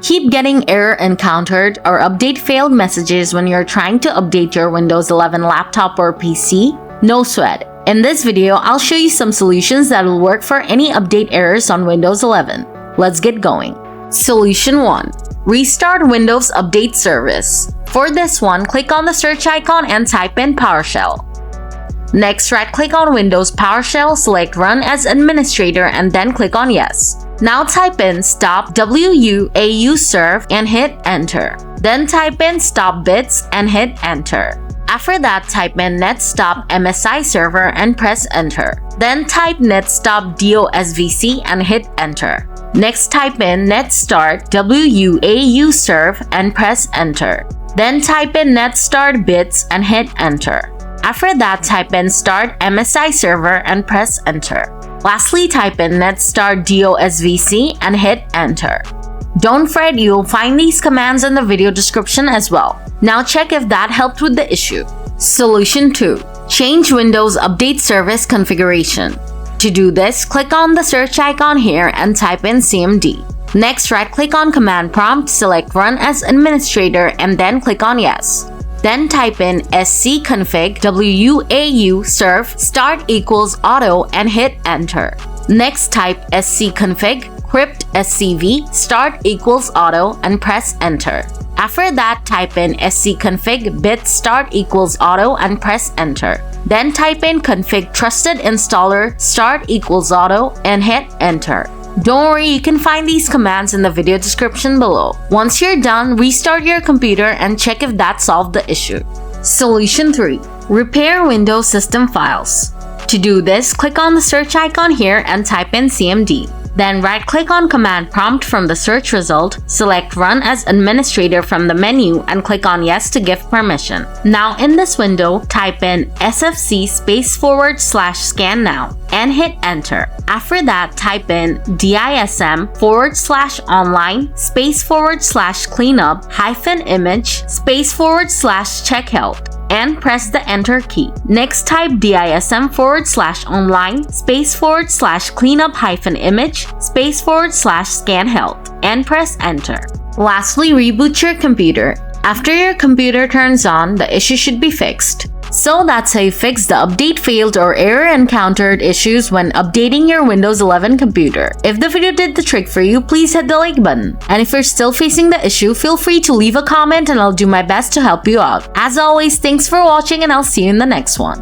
Keep getting error encountered or update failed messages when you're trying to update your Windows 11 laptop or PC? No sweat. In this video, I'll show you some solutions that will work for any update errors on Windows 11. Let's get going. Solution 1. Restart Windows Update Service. For this one, click on the search icon and type in PowerShell. Next, right-click on Windows PowerShell, select Run as Administrator, and then click on Yes. Now type in stop wuauserv and hit Enter. Then type in stop bits and hit Enter. After that, type in netstop msiserver and press Enter. Then type netstop dosvc and hit Enter. Next, type in netstart wuauserv and press Enter. Then type in netstart bits and hit Enter. After that, type in start msiserver and press Enter. Lastly, type in netstart dosvc and hit Enter. Don't fret, you'll find these commands in the video description as well. Now check if that helped with the issue. Solution 2. Change Windows Update Service configuration. To do this, click on the search icon here and type in cmd. Next, right-click on Command Prompt, select Run as Administrator, and then click on Yes. Then type in scconfig wuauserv start equals auto and hit Enter. Next, type scconfig crypt scv start equals auto and press Enter. After that, type in scconfig bit start equals auto and press Enter. Then type in config trusted installer start equals auto and hit Enter. Don't worry, you can find these commands in the video description below. Once you're done, restart your computer and check if that solved the issue. Solution 3. Repair Windows System Files. To do this, click on the search icon here and type in cmd. Then right-click on Command Prompt from the search result, select Run as Administrator from the menu and click on Yes to give permission. Now in this window, type in sfc /scan now and hit Enter. After that, type in dism /online /cleanup -image /check health and press the Enter key. Next, type dism /online /cleanup -image /scan health and press Enter. Lastly, reboot your computer. After your computer turns on, the issue should be fixed. So that's how you fix the update failed or error encountered issues when updating your Windows 11 computer. If the video did the trick for you, please hit the like button. And if you're still facing the issue, feel free to leave a comment and I'll do my best to help you out. As always, thanks for watching and I'll see you in the next one.